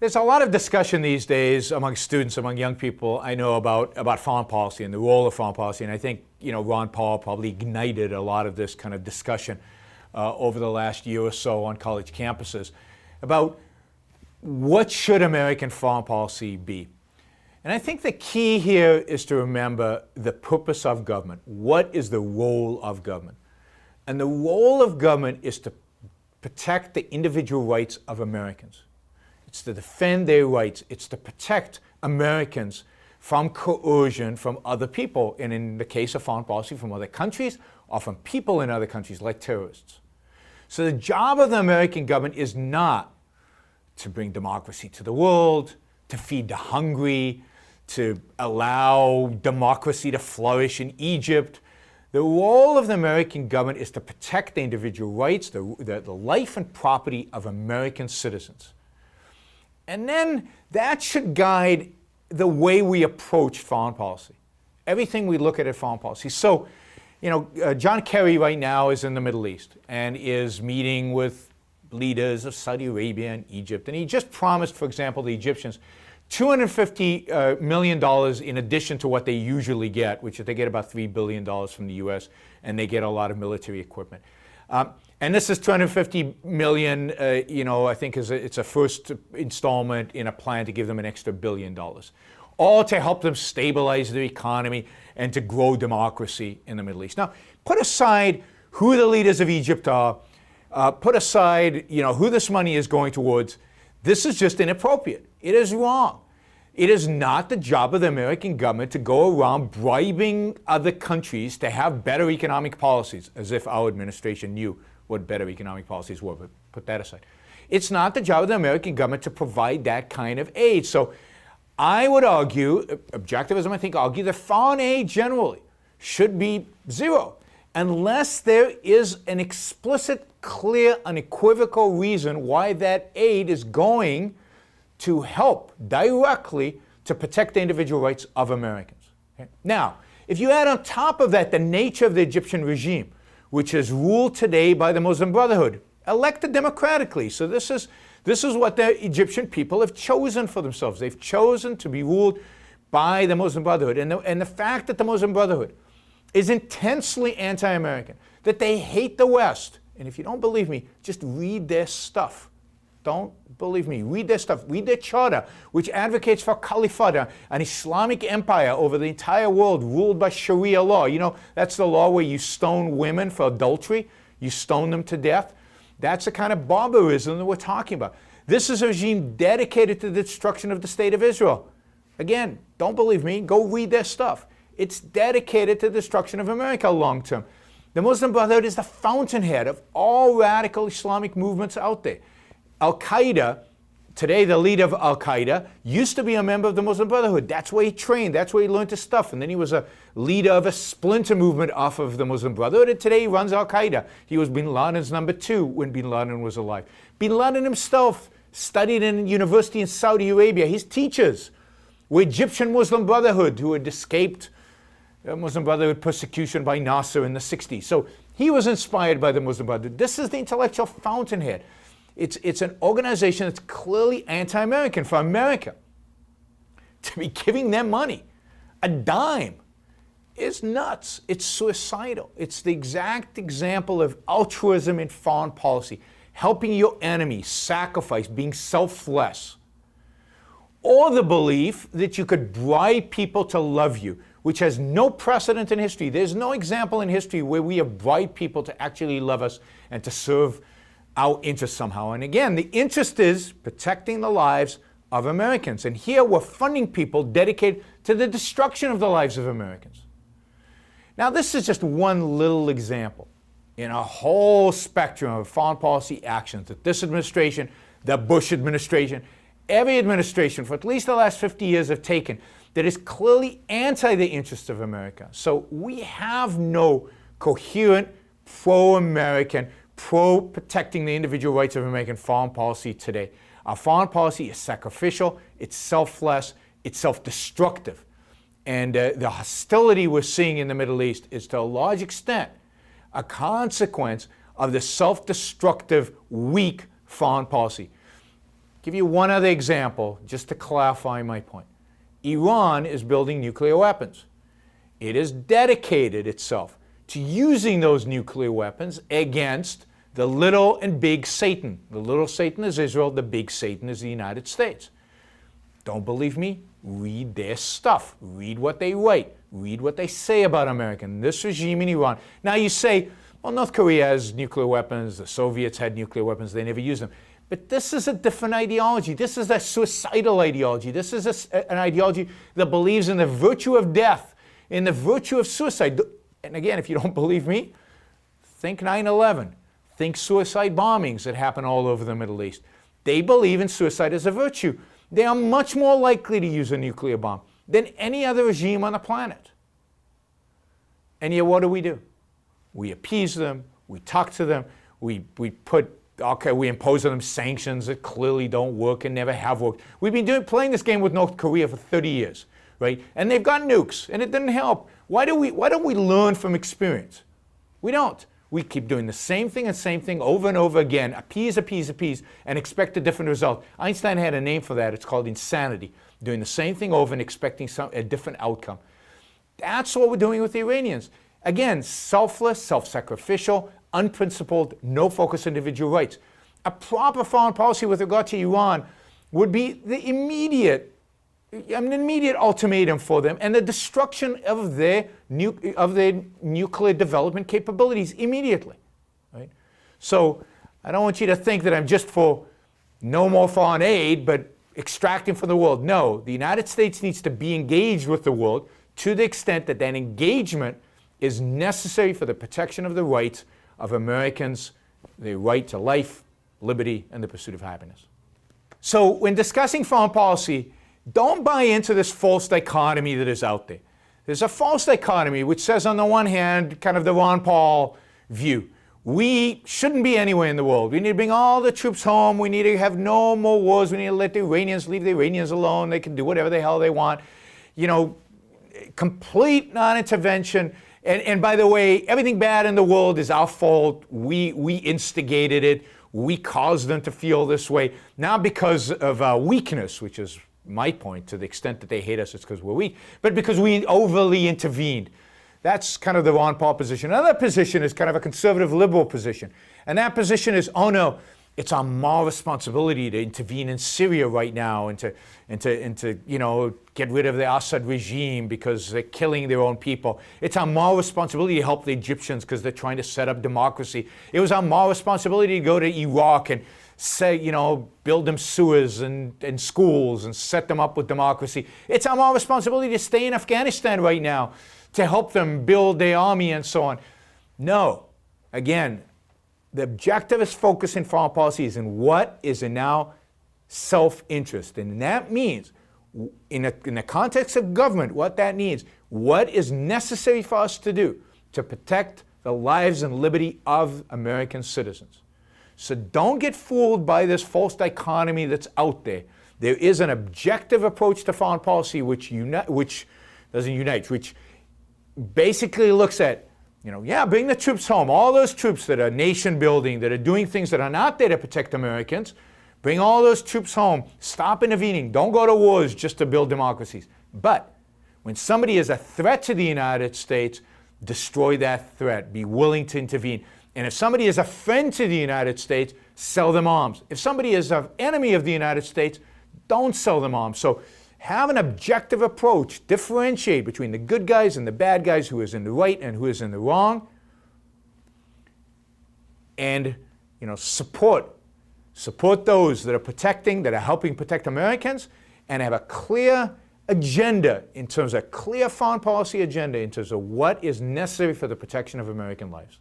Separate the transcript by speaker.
Speaker 1: There's a lot of discussion these days among students, among young people I know about foreign policy and the role of foreign policy. And I think, Ron Paul probably ignited a lot of this kind of discussion over the last year or so on college campuses about what should American foreign policy be. And I think the key here is to remember the purpose of government. What is the role of government? And the role of government is to protect the individual rights of Americans. It's to defend their rights. It's to protect Americans from coercion from other people, and in the case of foreign policy, from other countries or from people in other countries like terrorists. So the job of the American government is not to bring democracy to the world, to feed the hungry, to allow democracy to flourish in Egypt. The role of the American government is to protect the individual rights, the life and property of American citizens. And then that should guide the way we approach foreign policy, everything we look at foreign policy. So, John Kerry right now is in the Middle East and is meeting with leaders of Saudi Arabia and Egypt. And he just promised, for example, the Egyptians $250 million in addition to what they usually get, which is they get about $3 billion from the US, and they get a lot of military equipment. And this is $250 million, I think it's a first installment in a plan to give them an extra $1 billion, all to help them stabilize their economy and to grow democracy in the Middle East. Now, put aside who the leaders of Egypt are, put aside, who this money is going towards. This is just inappropriate. It is wrong. It is not the job of the American government to go around bribing other countries to have better economic policies, as if our administration knew what better economic policies were, but put that aside. It's not the job of the American government to provide that kind of aid. So I would argue, objectivism I think argue that foreign aid generally should be zero, unless there is an explicit, clear, unequivocal reason why that aid is going to help directly to protect the individual rights of Americans. Okay? Now, if you add on top of that the nature of the Egyptian regime, which is ruled today by the Muslim Brotherhood, elected democratically. So this is what the Egyptian people have chosen for themselves. They've chosen to be ruled by the Muslim Brotherhood. And the fact that the Muslim Brotherhood is intensely anti-American, that they hate the West. And if you don't believe me, just read their stuff. Don't believe me. Read their stuff. Read their charter, which advocates for caliphate, an Islamic empire over the entire world ruled by Sharia law. That's the law where you stone women for adultery. You stone them to death. That's the kind of barbarism that we're talking about. This is a regime dedicated to the destruction of the state of Israel. Again, don't believe me. Go read their stuff. It's dedicated to the destruction of America long term. The Muslim Brotherhood is the fountainhead of all radical Islamic movements out there. Al-Qaeda, today the leader of Al-Qaeda, used to be a member of the Muslim Brotherhood. That's where he trained. That's where he learned his stuff. And then he was a leader of a splinter movement off of the Muslim Brotherhood. And today he runs Al-Qaeda. He was bin Laden's number 2 when bin Laden was alive. Bin Laden himself studied in a university in Saudi Arabia. His teachers were Egyptian Muslim Brotherhood who had escaped Muslim Brotherhood persecution by Nasser in the 60s. So he was inspired by the Muslim Brotherhood. This is the intellectual fountainhead. It's an organization that's clearly anti-American. For America to be giving them money, a dime, is nuts. It's suicidal. It's the exact example of altruism in foreign policy, helping your enemy, sacrifice, being selfless. Or the belief that you could bribe people to love you, which has no precedent in history. There's no example in history where we have bribed people to actually love us and to serve our interest somehow. And again, the interest is protecting the lives of Americans. And here we're funding people dedicated to the destruction of the lives of Americans. Now, this is just one little example in a whole spectrum of foreign policy actions that this administration, the Bush administration, every administration for at least the last 50 years have taken that is clearly anti the interests of America. So we have no coherent, pro-American, pro-protecting the individual rights of American foreign policy today. Our foreign policy is sacrificial, it's selfless, it's self-destructive. And the hostility we're seeing in the Middle East is to a large extent a consequence of the self-destructive, weak foreign policy. Give you one other example just to clarify my point. Iran is building nuclear weapons. It has dedicated itself to using those nuclear weapons against the little and big Satan. The little Satan is Israel, the big Satan is the United States. Don't believe me? Read their stuff. Read what they write. Read what they say about America and this regime in Iran. Now you say, well, North Korea has nuclear weapons, the Soviets had nuclear weapons, they never used them. But this is a different ideology. This is a suicidal ideology. This is an ideology that believes in the virtue of death, in the virtue of suicide. And again, if you don't believe me, think 9/11. Think suicide bombings that happen all over the Middle East. They believe in suicide as a virtue. They are much more likely to use a nuclear bomb than any other regime on the planet. And yet what do? We appease them, we talk to them, we impose on them sanctions that clearly don't work and never have worked. We've been playing this game with North Korea for 30 years, right? And they've got nukes, and it didn't help. Why don't we learn from experience? We don't. We keep doing the same thing over and over again, appease, and expect a different result. Einstein had a name for that. It's called insanity. Doing the same thing over and expecting a different outcome. That's what we're doing with the Iranians. Again, selfless, self-sacrificial, unprincipled, no-focus individual rights. A proper foreign policy with regard to Iran would be the immediate ultimatum for them and the destruction of their nuclear development capabilities immediately. Right? So I don't want you to think that I'm just for no more foreign aid, but extracting from the world. No, the United States needs to be engaged with the world to the extent that that engagement is necessary for the protection of the rights of Americans, the right to life, liberty, and the pursuit of happiness. So when discussing foreign policy, don't buy into this false dichotomy that is out there. There's a false dichotomy which says, on the one hand, kind of the Ron Paul view, we shouldn't be anywhere in the world. We need to bring all the troops home. We need to have no more wars. We need to let the Iranians leave the Iranians alone. They can do whatever the hell they want. You know, complete non-intervention. And by the way, everything bad in the world is our fault. We instigated it. We caused them to feel this way. Not because of weakness, which is my point, to the extent that they hate us, it's because we're weak, but because we overly intervened. That's kind of the Ron Paul position. Another position is kind of a conservative liberal position. And that position is, oh no, it's our moral responsibility to intervene in Syria right now and to get rid of the Assad regime because they're killing their own people. It's our moral responsibility to help the Egyptians because they're trying to set up democracy. It was our moral responsibility to go to Iraq and build them sewers and schools and set them up with democracy. It's our moral responsibility to stay in Afghanistan right now to help them build their army and so on. No, again, the objective is focus in foreign policy is in what is in now self-interest. And that means, in the context of government, what that means, what is necessary for us to do to protect the lives and liberty of American citizens. So don't get fooled by this false dichotomy that's out there. There is an objective approach to foreign policy which basically looks at, bring the troops home. All those troops that are nation building, that are doing things that are not there to protect Americans, bring all those troops home. Stop intervening. Don't go to wars just to build democracies. But when somebody is a threat to the United States, destroy that threat. Be willing to intervene. And if somebody is a friend to the United States, sell them arms. If somebody is an enemy of the United States, don't sell them arms. So have an objective approach. Differentiate between the good guys and the bad guys, who is in the right and who is in the wrong. And, support those that are protecting, that are helping protect Americans, and have a clear agenda in terms of a clear foreign policy agenda in terms of what is necessary for the protection of American lives.